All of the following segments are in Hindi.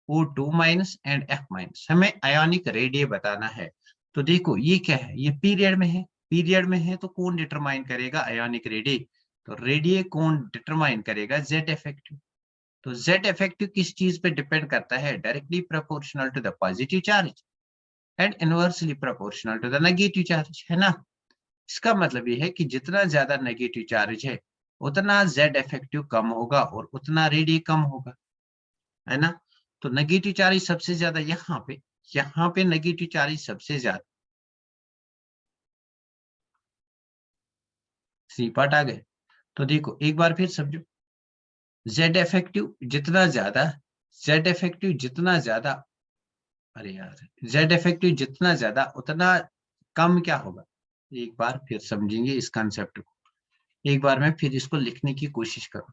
O2 minus and F minus. हमें आयोनिक रेडिय बताना है। तो देखो ये क्या है, ये पीरियड में है। पीरियड में है तो कौन डिटरमाइन करेगा आयोनिक रेडिय? तो रेडिय कौन डिटरमाइन करेगा? Z effective. तो जेड इफेक्टिव किस चीज पे डिपेंड करता है? Directly proportional to the positive charge and inversely proportional to the negative charge, है ना। इसका मतलब ये है कि जितना ज्यादा नेगेटिव चार्ज है उतना जेड इफेक्टिव कम होगा और उतना रेडिय कम होगा, है ना। तो नेगेटिव चार्ज सबसे ज्यादा यहाँ पे नेगेटिव चार्ज सबसे ज्यादा। सी पार्ट आ गए। तो देखो एक बार फिर समझो, जेड इफेक्टिव जितना ज्यादा, जेड इफेक्टिव जितना ज्यादा, अरे यार, जेड इफेक्टिव जितना ज्यादा उतना कम क्या होगा? एक बार फिर समझेंगे इस कंसेप्ट को। एक बार मैं फिर इसको लिखने की कोशिश करूं।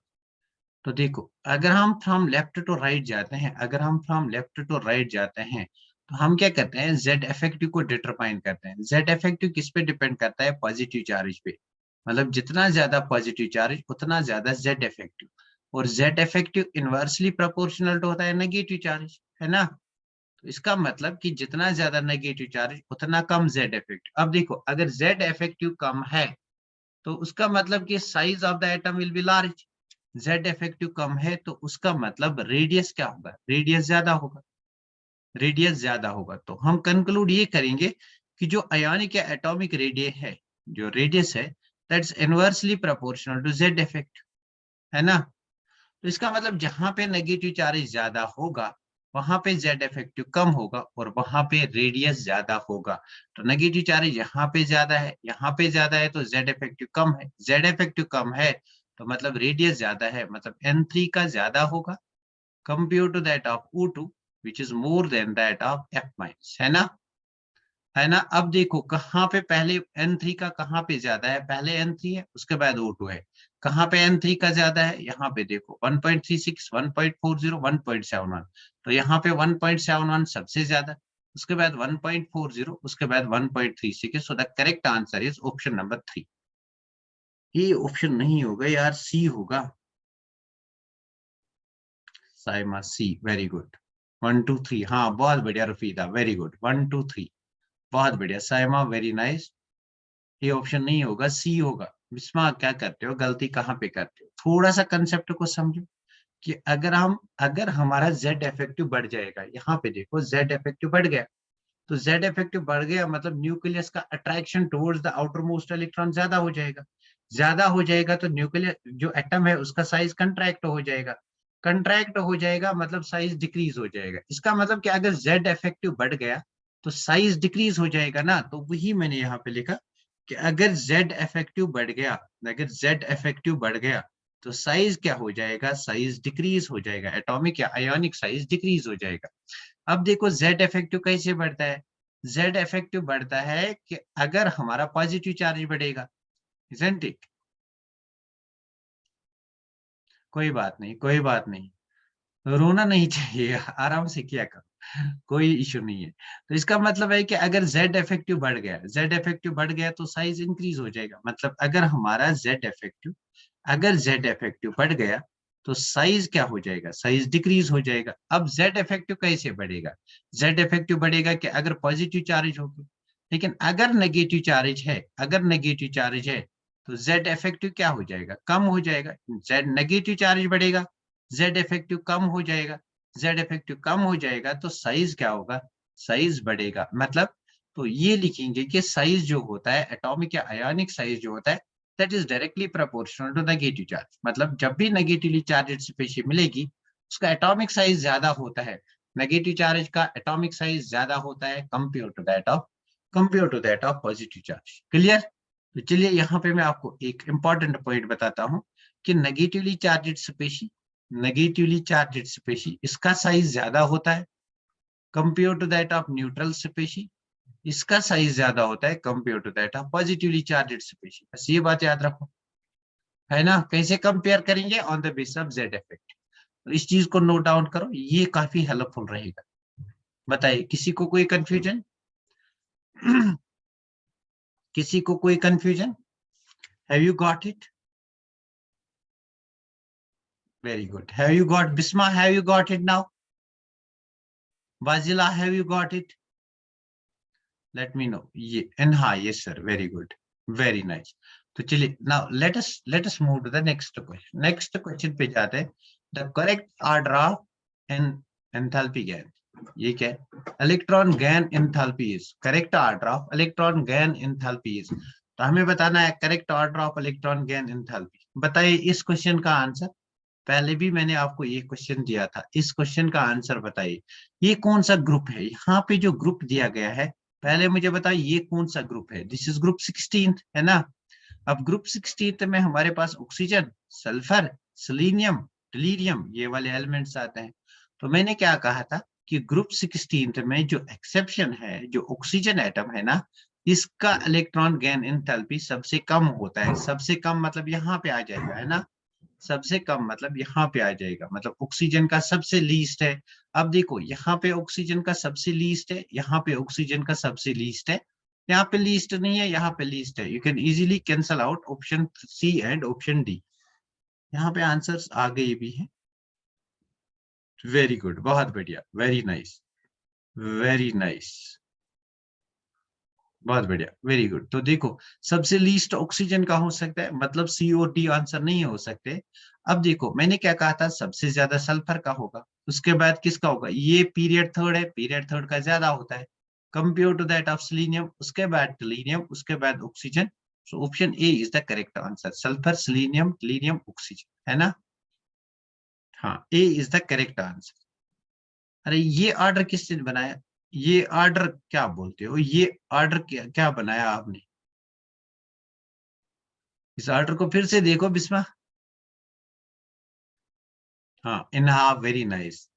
तो देखो, अगर हम फ्रॉम लेफ्ट टू राइट जाते हैं, अगर हम फ्रॉम लेफ्ट टू राइट जाते हैं, तो हम क्या करते हैं? जेड इफेक्टिव को डिटरमाइन करते हैं। जेड इफेक्टिव किस पे डिपेंड करता है? पॉजिटिव चार्ज पे। मतलब जितना ज्यादा पॉजिटिव चार्ज उतना ज्यादा जेड इफेक्टिव। और जेड इफेक्टिव इनवर्सली प्रोपोर्शनल होता है नेगेटिव चार्ज, है ना। तो इसका मतलब कि जितना ज्यादा नेगेटिव चार्ज उतना कम जेड इफेक्टिव। अब देखो, अगर जेड इफेक्टिव कम है तो उसका मतलब कि size of the atom will be large. Z effective कम है तो उसका मतलब रेडियस क्या होगा? रेडियस ज्यादा होगा। रेडियस ज्यादा होगा तो हम कंक्लूड ये करेंगे कि जो आयोनिक या एटॉमिक रेडियस है, जो रेडियस है, that's inversely proportional to Z effect, है ना। तो इसका मतलब जहां पे नेगेटिव चार्ज ज्यादा होगा वहां पे जेड इफेक्टिव कम होगा और वहां पे रेडियस ज्यादा होगा। तो नेगेटिव चार्ज यहाँ पे ज्यादा है, यहाँ पे ज्यादा है, तो जेड इफेक्टिव कम है। जेड इफेक्टिव कम है तो मतलब रेडियस ज्यादा है, मतलब N3 का ज्यादा होगा compare to that of O2 which is more than that of F minus, है ना। है ना। अब देखो कहाँ पे पहले N3 का कहाँ पे ज्यादा है? पहले N3 है, उसके बाद O2 है। कहाँ पे N3 का ज्यादा है? यहाँ पे देखो 1.36, 1.40, 1.71। तो यहाँ पे 1.71 सबसे ज्यादा, उसके बाद 1.40, उसके बाद 1.36। So the correct answer is option number 3। ये ऑप्शन नहीं होगा यार, सी होगा। साइमा सी, वेरी गुड। 1 2 3, हाँ बहुत बढ़िया रफीदा, वेरी गुड। 1 2 3, बहुत बढ़िया साइमा, वेरी नाइस। ये ऑप्शन नहीं होगा, सी होगा। बिस्मा क्या करते हो, गलती कहाँ पे करते हो? थोड़ा सा कंसेप्ट को समझो कि अगर हमारा जेड इफेक्टिव बढ़ जाएगा, यहाँ पे देखो जेड इफेक्टिव बढ़ गया, तो जेड इफेक्टिव बढ़ गया मतलब न्यूक्लियस का attraction towards the outer most electron ज्यादा हो जाएगा। ज्यादा हो जाएगा तो न्यूक्लियस जो एटम है उसका साइज कंट्रैक्ट हो जाएगा। कंट्रैक्ट हो जाएगा मतलब साइज डिक्रीज हो जाएगा। इसका मतलब कि अगर जेड इफेक्टिव बढ़ गया तो साइज डिक्रीज हो जाएगा ना। तो वही मैंने यहाँ पे लिखा कि अगर जेड इफेक्टिव बढ़ गया, अगर जेड इफेक्टिव बढ़ गया तो साइज क्या हो जाएगा? साइज डिक्रीज हो जाएगा, एटॉमिक या आयोनिक साइज डिक्रीज हो जाएगा। अब देखो जेड इफेक्टिव कैसे बढ़ता है? जेड इफेक्टिव बढ़ता है कि अगर हमारा पॉजिटिव चार्ज बढ़ेगा, isn't it? कोई बात नहीं, कोई बात नहीं, रोना नहीं चाहिए, आराम से किया करो, कोई इशू नहीं है। तो इसका मतलब है कि अगर जेड इफेक्टिव बढ़ गया, जेड इफेक्टिव बढ़ गया तो साइज इंक्रीज हो जाएगा। मतलब अगर हमारा जेड इफेक्टिव, अगर जेड इफेक्टिव बढ़ गया तो साइज क्या हो जाएगा? साइज डिक्रीज हो जाएगा। अब जेड इफेक्टिव कैसे बढ़ेगा? जेड इफेक्टिव बढ़ेगा कि अगर पॉजिटिव चार्ज होगी, लेकिन अगर नेगेटिव चार्ज है, अगर नेगेटिव चार्ज है तो जेड इफेक्टिव क्या हो जाएगा? कम हो जाएगा। जेड नेगेटिव चार्ज बढ़ेगा, जेड इफेक्टिव कम हो जाएगा। जेड इफेक्टिव कम हो जाएगा तो साइज क्या होगा? साइज बढ़ेगा। मतलब तो ये लिखेंगे कि साइज जो होता है, एटॉमिक या आयोनिक साइज जो होता है, that is directly proportional to negative charge. मतलब जब भी नेगेटिवली चार्जेड स्पीशीज मिलेगी उसका एटॉमिक साइज ज्यादा होता है, नेगेटिव चार्ज का एटॉमिक साइज ज्यादा होता है compare to that of positive charge. Clear? तो चलिए यहाँ पे मैं आपको एक इंपॉर्टेंट पॉइंट बताता हूँ कि नेगेटिवली चार्जेड स्पेशी इसका साइज ज्यादा होता है compare to that of neutral species, इसका साइज ज्यादा होता है compare to that of positively charged species. बस ये बात याद रखो, है ना। कैसे कंपेयर करेंगे? On the basis of Z effect. तो इस चीज को नोट डाउन करो, ये काफी हेल्पफुल रहेगा। बताइए, किसी को कोई कंफ्यूजन? किसी को कोई confusion? Have you got it? Very good, have you got, Bisma, have you got it now? Wajila, have you got it? Let me know. ये एंड हाँ, yes sir, very good, very nice. तो चलिए, now let us move to the next question. Next question पे जाते हैं। The correct order of an enthalpy gain, ये क्या है? Electron gain enthalpy is, correct order of electron gain enthalpy is. तो हमें बताना है correct order of electron gain enthalpy. बताइए इस क्वेश्चन का आंसर। पहले भी मैंने आपको ये क्वेश्चन दिया था, इस क्वेश्चन का आंसर बताइए। ये कौन सा ग्रुप है? यहाँ पे जो ग्रुप दिया गया है, पहले मुझे बताइए ये कौन सा ग्रुप है? दिस इज ग्रुप 16 है ना। अब ग्रुप 16 में हमारे पास ऑक्सीजन, सल्फर, सेलेनियम, डिलीरियम, ये वाले एलिमेंट्स आते हैं। तो मैंने क्या कहा था कि ग्रुप 16 में जो एक्सेप्शन है, जो ऑक्सीजन एटम है ना, इसका इलेक्ट्रॉन गेन एंथैल्पी सबसे कम होता है। सबसे कम मतलब यहाँ पे आ जाएगा, है ना। सबसे कम मतलब यहाँ पे आ जाएगा, मतलब ऑक्सीजन का सबसे लीस्ट है। अब देखो, यहाँ पे ऑक्सीजन का सबसे लीस्ट है, यहाँ पे ऑक्सीजन का सबसे लीस्ट है, यहाँ पे लीस्ट नहीं है, यहाँ पे लीस्ट है। You can easily cancel out option C and option D. यहाँ पे आंसर्स आ गए भी हैं। वेरी गुड, बहुत बढ़िया, वेरी नाइस, वेरी नाइस, बहुत बढ़िया, वेरी गुड। तो देखो, सबसे लीस्ट ऑक्सीजन का हो सकता है, मतलब सी और डी आंसर नहीं हो सकते। अब देखो, मैंने क्या कहा था, सबसे ज्यादा सल्फर का होगा, उसके बाद किसका होगा? ये पीरियड थर्ड है, पीरियड थर्ड का ज्यादा होता है compare to that of selenium, उसके बाद टिलीनियम, उसके बाद oxygen. So option A is the correct answer, sulphur, selenium, tellurium, oxygen, है ना। हाँ, A is the correct answer. अरे ये ऑर्डर किसने बनाया? ये ऑर्डर क्या बोलते हो? ये ऑर्डर क्या क्या बनाया आपने? इस ऑर्डर को फिर से देखो बिस्मा। हाँ, Inha, very nice,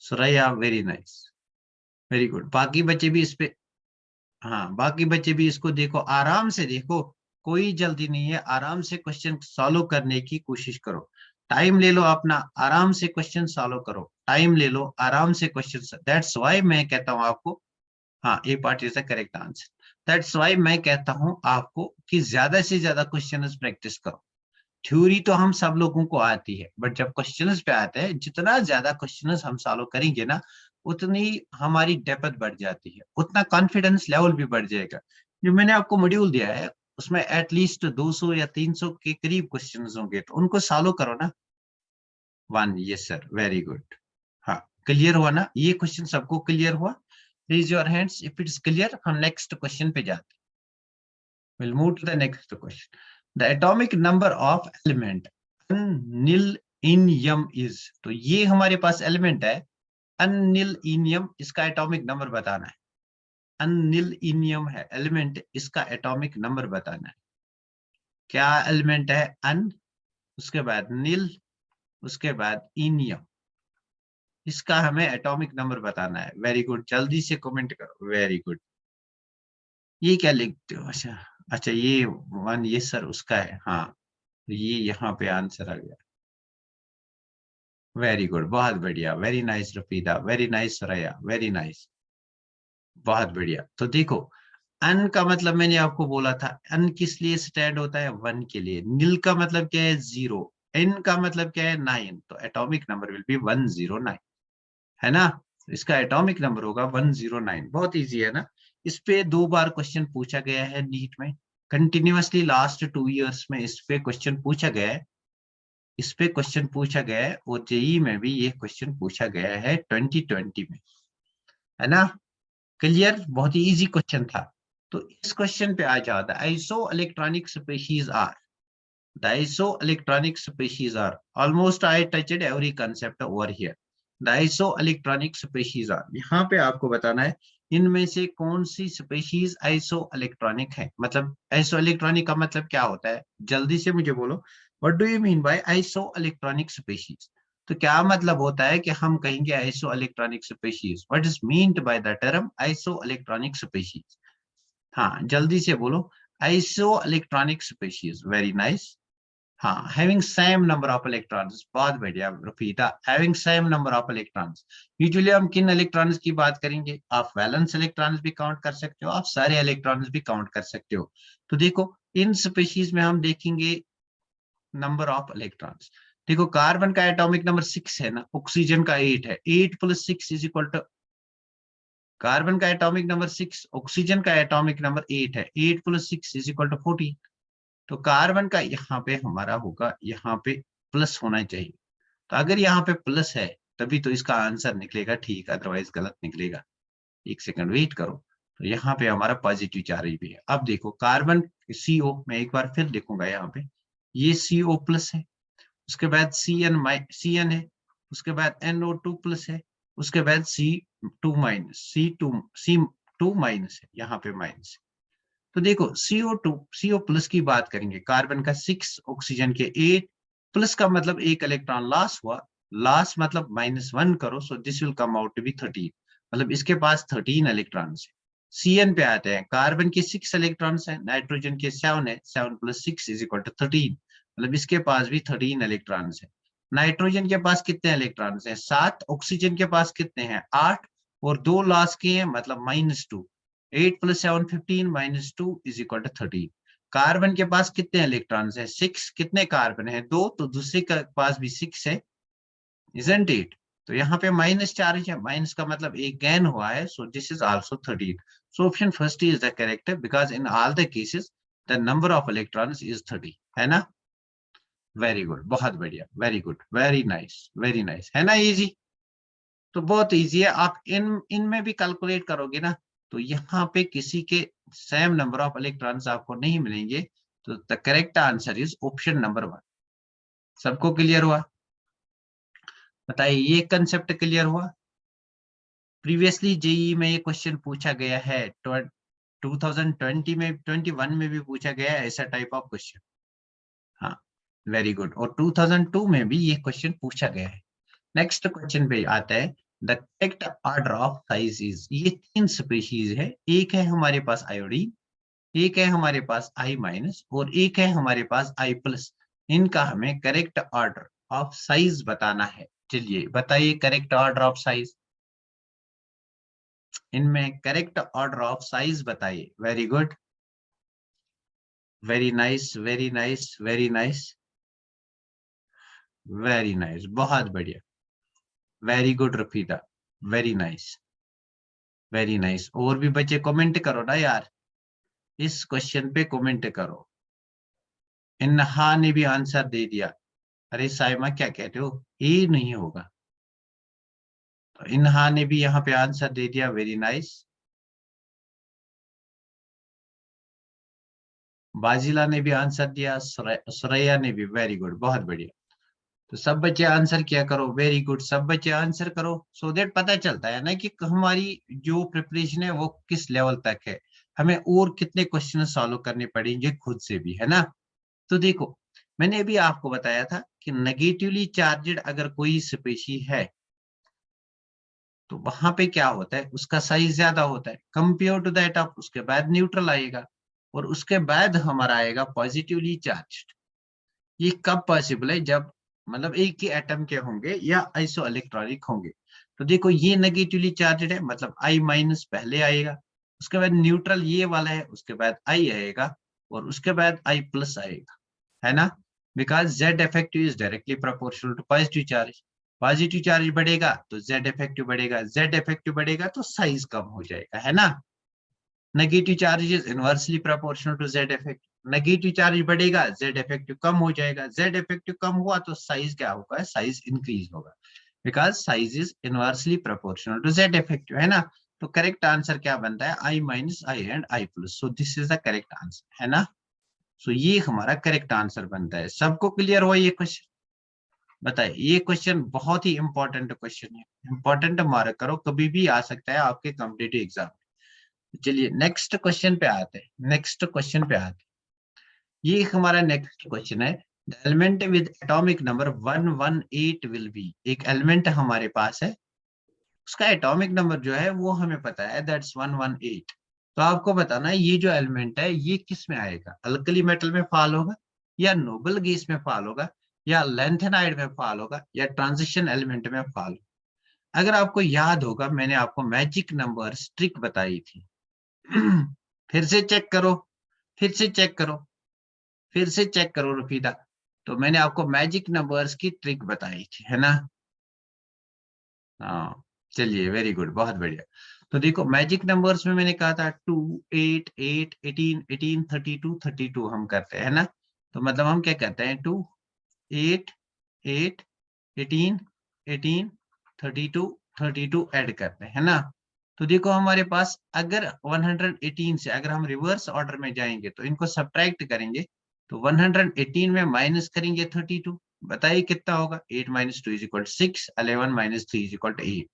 Suraiya, very nice, very good. बाकी बच्चे भी इस पे, हाँ, बाकी बच्चे भी इसको देखो, आराम से देखो, कोई जल्दी नहीं है, आराम से क्वेश्चन सॉल्व करने की कोशिश करो। टाइम ले लो अपना, आराम से क्वेश्चन सॉल्व करो, टाइम ले लो, आराम से क्वेश्चन। दैट्स व्हाई मैं कहता हूँ आपको, हाँ, A part is the correct answer. That's why मैं कहता हूँ आपको कि ज्यादा से ज्यादा क्वेश्चन प्रैक्टिस करो। थ्योरी तो हम सब लोगों को आती है, बट जब क्वेश्चंस पे आते हैं, जितना ज्यादा क्वेश्चंस हम सॉल्व करेंगे ना, उतनी हमारी डेप्थ बढ़ जाती है, उतना कॉन्फिडेंस लेवल भी बढ़ जाएगा। जो मैंने आपको मॉड्यूल दिया है, उसमें एटलीस्ट 200 या 300 के करीब क्वेश्चंस होंगे, तो उनको सॉल्व करो ना। One, yes sir, very good. हाँ, क्लियर हुआ ना? ये क्वेश्चन सबको क्लियर हुआ? Raise your hands if it's clear. हम नेक्स्ट क्वेश्चन पे जाते हैं। We'll move to the next question. The atomic number of element अनिलिनियम is, तो ये हमारे पास एलिमेंट है अनिलिनियम, इसका एटॉमिक नंबर बताना है। अनिलिनियम है एलिमेंट, इसका एटॉमिक नंबर बताना है। क्या एलिमेंट है? अन, उसके बाद निल, उसके बाद इनियम, इसका हमें एटॉमिक नंबर बताना है। वेरी गुड, जल्दी से कमेंट करो, वेरी गुड। ये क्या लिखते हो? अच्छा, अच्छा, ये वन, ये सर उसका है, हाँ। तो ये यहाँ पे आंसर आ गया। वेरी गुड, बहुत बढ़िया, very nice Rafida, very nice Suraiya, very nice, बहुत बढ़िया। तो देखो, अन का मतलब मैंने आपको बोला था, अन किस लिए स्टैंड होता है? वन के लिए। नील का मतलब क्या है? जीरो। एन का मतलब क्या है? 9। तो एटॉमिक नंबर विल बी 109, है ना। तो इसका एटॉमिक नंबर होगा 109। बहुत इजी है ना। इस पे 2 बार क्वेश्चन पूछा गया है नीट में, कंटिन्यूअसली लास्ट 2 इयर्स में इस पे क्वेश्चन पूछा गया है। इस पे क्वेश्चन पूछा गया है, और जेई में भी ये क्वेश्चन पूछा गया है 2020 में, है ना। क्लियर, बहुत ही इजी क्वेश्चन था। तो इस क्वेश्चन पे आ जाता है, isoelectronic species are, the isoelectronic species are, almost I touched every concept over here. The isoelectronic species are, यहाँ पे आपको बताना है इनमें से कौन सी स्पेशीज आइसो इलेक्ट्रॉनिक है। मतलब आइसो इलेक्ट्रॉनिक का मतलब क्या होता है? जल्दी से मुझे बोलो, what do you mean by isoelectronic species? तो क्या मतलब होता है कि हम कहेंगे isoelectronic species? What is meant by the term isoelectronic species? हाँ, जल्दी से बोलो, isoelectronic species, very nice. हाँ, having same number of electrons, बहुत बढ़िया Rafida, having same number of electrons. Usually हम किन इलेक्ट्रॉन्स की बात करेंगे? आप वैलेंस इलेक्ट्रॉन्स भी काउंट कर सकते हो, आप सारे इलेक्ट्रॉन्स भी काउंट कर सकते हो। तो देखो, इन स्पीशीज में हम देखेंगे नंबर ऑफ इलेक्ट्रॉन्स। देखो, कार्बन का एटॉमिक नंबर 6 है ना, ऑक्सीजन का 8 है, 8 + 6 = कार्बन का एटॉमिक नंबर 6, ऑक्सीजन का एटॉमिक नंबर 8 है, 8 + 6 = 14। तो कार्बन का यहाँ पे हमारा होगा, यहाँ पे प्लस होना चाहिए। तो अगर यहाँ पे प्लस है तभी तो इसका आंसर निकलेगा ठीक, अदरवाइज गलत निकलेगा। एक सेकंड वेट करो। तो यहाँ पे हमारा पॉजिटिव चार्ज भी है। अब देखो कार्बन CO, मैं एक बार फिर लिखूंगा यहाँ पे, ये CO+ है, उसके बाद CN है, उसके बाद NO2+ है, उसके बाद C2- है, यहाँ पे माइनस है। तो देखो CO+ की बात करेंगे, कार्बन का 6, ऑक्सीजन के 8, प्लस का मतलब एक इलेक्ट्रॉन लॉस हुआ, लॉस मतलब -1 करो, so this will come out to be 13, मतलब इसके पास 13 इलेक्ट्रॉन्स है। CN पे आते हैं, कार्बन के 6 इलेक्ट्रॉन्स हैं, नाइट्रोजन के 7 है, 7 + 6 = 13, मतलब इसके पास भी 13 इलेक्ट्रॉन्स है। नाइट्रोजन के पास कितने इलेक्ट्रॉन्स हैं? 7, ऑक्सीजन के पास कितने हैं? 8, और 2 लॉस के हैं, मतलब -2, 8 + 7 15 -2 = 13। कार्बन के पास कितने इलेक्ट्रॉन्स हैं? 6, कितने कार्बन है? 2, तो दूसरे के पास भी 6 है, isn't it? तो यहाँ पे माइनस चार्ज है, माइनस का मतलब एक गेन हुआ है, so this is also 13। So option first is the correct, because in all the cases the number of electrons is 30, है ना? वेरी गुड, बहुत बढ़िया, वेरी गुड, वेरी नाइस, है ना? इजी, तो बहुत इजी है। आप इनमें भी कैलकुलेट करोगे ना, तो यहाँ पे किसी के सेम नंबर ऑफ इलेक्ट्रॉन्स आपको नहीं मिलेंगे। तो the correct answer is option number 1। सबको क्लियर हुआ? बताइए, ये कंसेप्ट क्लियर हुआ? प्रीवियसली जेई में ये क्वेश्चन पूछा गया है, 2020 में, 21 में भी पूछा गया है ऐसा टाइप ऑफ क्वेश्चन। हाँ, वेरी गुड। और 2002 में भी ये क्वेश्चन पूछा गया है। नेक्स्ट क्वेश्चन पे आता है, the correct order of size is, ये 3 स्पीशीज है, एक है हमारे पास आयोडीन, एक है हमारे पास I- और एक है हमारे पास I+। इनका हमें करेक्ट ऑर्डर ऑफ साइज बताना है। चलिए बताइए करेक्ट ऑर्डर ऑफ साइज, इनमें करेक्ट ऑर्डर ऑफ साइज बताइए। Very good, very nice, very nice, very nice, very nice, बहुत बढ़िया, very good Rafida, very nice, very nice. और भी बच्चे कमेंट करो ना यार, इस क्वेश्चन पे कमेंट करो। इन्हा ने भी आंसर दे दिया। अरे साइमा क्या कहते हो, ये नहीं होगा। तो इन्हा ने भी यहाँ पे आंसर दे दिया, वेरी नाइस। बाजिला ने भी आंसर दिया, सुरैया ने भी, वेरी गुड, बहुत बढ़िया। तो सब बच्चे आंसर किया करो, वेरी गुड, सब बच्चे आंसर करो, सो देट पता चलता है ना कि हमारी जो प्रिपरेशन है वो किस लेवल तक है, हमें और कितने क्वेश्चन सॉल्व करने पड़ेंगे खुद से भी, है ना? तो देखो, मैंने अभी आपको बताया था कि नेगेटिवली चार्जेड अगर कोई स्पीशी है तो वहां पे क्या होता है, उसका साइज ज्यादा होता है कंपेयर टू दैट ऑफ, उसके बाद न्यूट्रल आएगा, और उसके बाद हमारा आएगा पॉजिटिवली चार्ज्ड। ये कब पॉसिबल है? जब मतलब एक ही एटम के होंगे या आइसो इलेक्ट्रॉनिक होंगे। तो देखो ये नेगेटिवली चार्जड है, मतलब I- पहले आएगा, उसके बाद न्यूट्रल ये वाला है, उसके बाद I आएगा, और उसके बाद I+ आएगा, है ना? Because Z effective is directly proportional to positive charge. Positive charge बढ़ेगा तो Z इफेक्टिव बढ़ेगा, Z इफेक्टिव बढ़ेगा तो साइज कम हो जाएगा, है ना? Negative charge is inversely proportional to Z effective. Negative charge बढ़ेगा, Z इफेक्टिव कम हो जाएगा, Z इफेक्टिव कम हुआ तो साइज क्या होगा? साइज इंक्रीज होगा, because size is inversely proportional to Z effective, है ना? तो करेक्ट आंसर क्या बनता है? I- I and I+, so this is the correct answer, है ना? सो ये हमारा करेक्ट आंसर बनता है। सबको क्लियर हुआ ये क्वेश्चन? बताइए, ये क्वेश्चन बहुत ही इंपॉर्टेंट क्वेश्चन है, इंपॉर्टेंट मार्क करो, कभी भी आ सकता है आपके कॉम्पिटिटिव एग्जाम। चलिए नेक्स्ट क्वेश्चन पे आते हैं, नेक्स्ट क्वेश्चन पे आते हैं। ये हमारा नेक्स्ट क्वेश्चन है, the element with atomic number 118 will be, एक एलिमेंट हमारे पास है, उसका एटॉमिक नंबर जो है वो हमें पता है, दैट्स 118। तो आपको बताना है ये जो एलिमेंट है ये किस में आएगा, अल्कली मेटल में फॉल होगा, या नोबल गैस में फॉल होगा, या लैंथेनाइड में फॉल होगा, या ट्रांजिशन एलिमेंट में फॉल होगा। अगर आपको याद होगा, मैंने आपको मैजिक नंबर ट्रिक बताई थी। फिर से चेक करो, फिर से चेक करो, फिर से चेक करो रफीदा। तो मैंने आपको मैजिक नंबर्स की ट्रिक बताई थी, है ना? हाँ, चलिए वेरी गुड, बहुत बढ़िया। तो देखो मैजिक नंबर्स में मैंने कहा था 2, 8, 8, 18, 18, 32, 32 हम करते हैं ना। तो मतलब हम क्या करते हैं, 2, 8, 8, 18, 18, 32, 32 ऐड करते हैं ना। तो देखो हमारे पास अगर 118 से अगर हम रिवर्स ऑर्डर में जाएंगे तो इनको सब्ट्रैक्ट करेंगे, तो 118 में माइनस करेंगे 32, बताइए कितना होगा। 8 minus 2 is equal 6, 11 minus 3 is equal 8।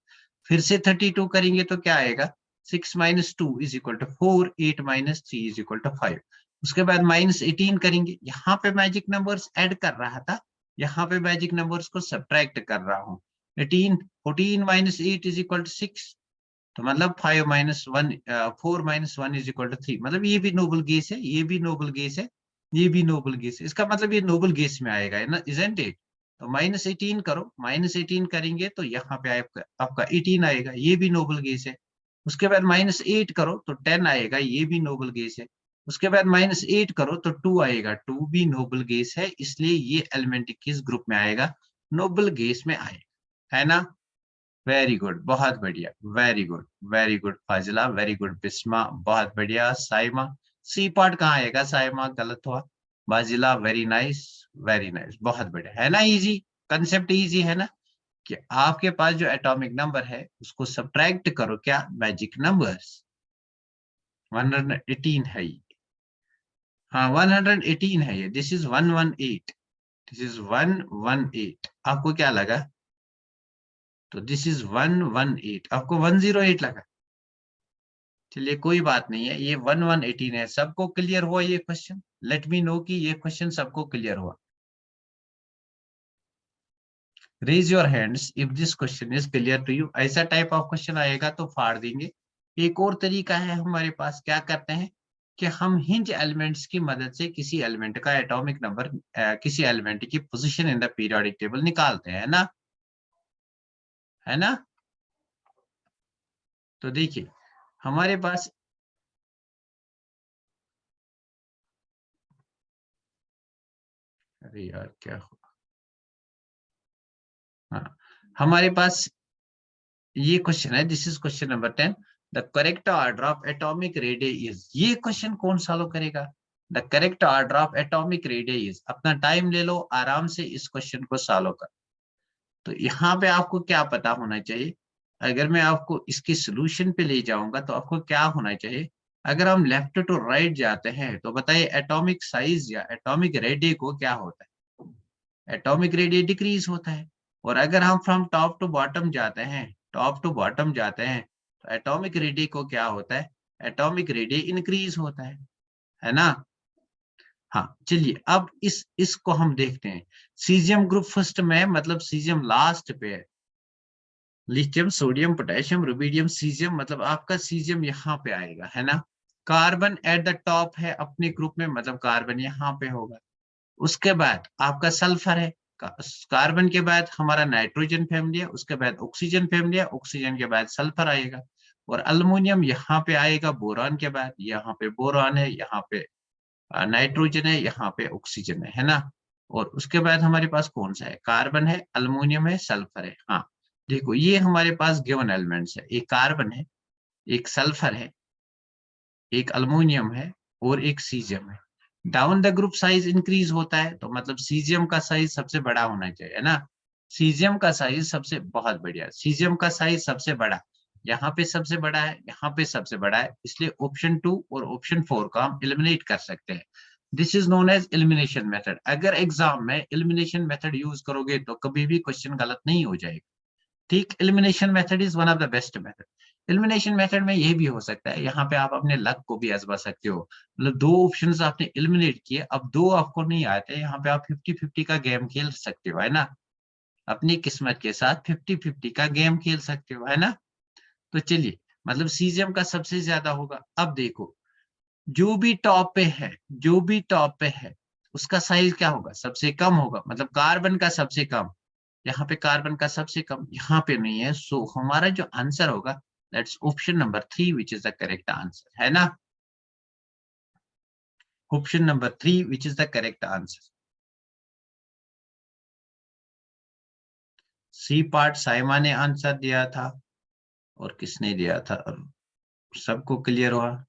फिर से 32 करेंगे तो क्या आएगा, 6 minus 2 is equal to 4, 8 minus 3 is equal to 5। उसके बाद माइनस 18 करेंगे, यहाँ पे मैजिक नंबर्स ऐड कर रहा था, यहाँ पे मैजिक नंबर्स को सब्ट्रैक्ट कर रहा हूँ। 18, 14 माइनस 8 इज इक्वल टू 6, तो मतलब 5 minus 1, 4 minus 1 is equal to 3। मतलब ये भी नोबल गेस है, ये भी नोबल गेस है, ये भी नोबल गेस है, इसका मतलब ये नोबल गेस में आएगा, है ना, इजंट इट। तो माइनस 18 करो, माइनस 18 करेंगे तो यहाँ पे आपका 18 आएगा, ये भी नोबल गेस है। उसके बाद माइनस 8 करो तो 10 आएगा, ये भी नोबल गेस है। उसके बाद माइनस 8 करो तो 2 आएगा, 2 भी नोबल गेस है, इसलिए ये एलिमेंट किस ग्रुप में आएगा, नोबल गेस में आएगा, है ना। वेरी गुड, बहुत बढ़िया, very good, very good फाजिला, very good Bisma, बहुत बढ़िया। साइमा, सी पार्ट कहाँ आएगा साइमा, गलत हुआ। बाजिला वेरी नाइस, बहुत बढ़िया, है ना, इजी कंसेप्ट, इजी है ना। कि आपके पास जो एटॉमिक नंबर है उसको सब्ट्रैक्ट करो, क्या मैजिक नंबर्स। 118 है ये, हाँ 118 है ये, दिस इज 118, दिस इज 118, आपको क्या लगा, तो दिस इज 118, आपको 108 लगा। चलिए कोई बात नहीं है, ये 118 है। सबको क्लियर हुआ ये क्वेश्चन, लेट मी नो कि ये क्वेश्चन सबको क्लियर हुआ। Raise your hands if this question is clear to you. ऐसा टाइप ऑफ क्वेश्चन आएगा तो फाड़ देंगे। एक और तरीका है हमारे पास, क्या करते हैं कि हम हिंज एलिमेंट्स की मदद से किसी एलिमेंट का एटॉमिक नंबर, किसी एलिमेंट की position in the periodic table निकालते हैं ना, है ना। तो देखिए हमारे पास, अरे यार क्या हो, हाँ हमारे पास ये क्वेश्चन है, this is question number 10। The correct order of atomic radius is, ये क्वेश्चन कौन सॉल्व करेगा। The correct order of atomic radius is, अपना टाइम ले लो, आराम से इस क्वेश्चन को सॉल्व कर। तो यहाँ पे आपको क्या पता होना चाहिए, अगर मैं आपको इसके सोल्यूशन पे ले जाऊंगा तो आपको क्या होना चाहिए। अगर हम लेफ्ट टू राइट जाते हैं तो बताइए एटॉमिक साइज या एटॉमिक रेडियस को क्या होता है, एटॉमिक रेडियस डिक्रीज होता है। और अगर हम फ्रॉम टॉप टू बॉटम जाते हैं, टॉप टू बॉटम जाते हैं, तो एटॉमिक रेडियस को क्या होता है, एटॉमिक रेडियस इंक्रीज होता है ना। हाँ चलिए अब इसको हम देखते हैं। सीजियम ग्रुप फर्स्ट में, मतलब सीजियम लास्ट पे है। Lithium, sodium, potassium, rubidium, caesium, मतलब आपका सीजियम यहाँ पे आएगा, है ना। कार्बन एट द टॉप है अपने ग्रुप में, मतलब कार्बन यहाँ पे होगा। उसके बाद आपका सल्फर है, कार्बन के बाद हमारा नाइट्रोजन फैमिली है, उसके बाद ऑक्सीजन फैमिली है, ऑक्सीजन के बाद सल्फर आएगा। और अल्युमिनियम यहाँ पे आएगा बोरान के बाद, यहाँ पे बोरान है, यहाँ पे नाइट्रोजन है, यहाँ पे ऑक्सीजन है ना। और उसके बाद हमारे पास कौन सा है, कार्बन है, अल्युमिनियम है, सल्फर है। हाँ देखो ये हमारे पास गिवन एलिमेंट्स है, एक कार्बन है, एक सल्फर है, एक अल्युमिनियम है, और एक सीजियम है। Down the group size increase होता है, तो मतलब सीजियम का साइज सबसे बड़ा होना चाहिए ना। सीजियम का साइज सबसे, बहुत बढ़िया, सीजियम का साइज सबसे बड़ा, यहाँ पे सबसे बड़ा है, यहाँ पे सबसे बड़ा है, इसलिए ऑप्शन 2 और ऑप्शन 4 का हम एलिमिनेट कर सकते हैं। This is known as elimination method. अगर एग्जाम में एलिमिनेशन मेथड यूज करोगे तो कभी भी क्वेश्चन गलत नहीं हो जाएगा। ठीक, elimination method is one of the best method. Elimination method में ये भी हो सकता है, यहाँ पे आप अपने लक को भी आजमा सकते हो, मतलब दो ऑप्शंस आपने एलिमिनेट किए, अब दो आपको नहीं आते, यहाँ पे आप 50-50 का गेम खेल सकते हो, है ना। अपनी किस्मत के साथ 50-50 का गेम खेल सकते हो, है ना। तो चलिए, मतलब सीजियम का सबसे ज्यादा होगा। अब देखो जो भी टॉप पे है, जो भी टॉप पे है उसका साइज क्या होगा, सबसे कम होगा, मतलब कार्बन का सबसे कम। यहाँ पे कार्बन का सबसे कम यहाँ पे नहीं है, सो हमारा जो आंसर होगा that's option number 3 which is the correct answer, है ना। Option number 3 which is the correct answer. C part Saima ने आंसर दिया था, और किसने दिया था, और सबको क्लियर हुआ।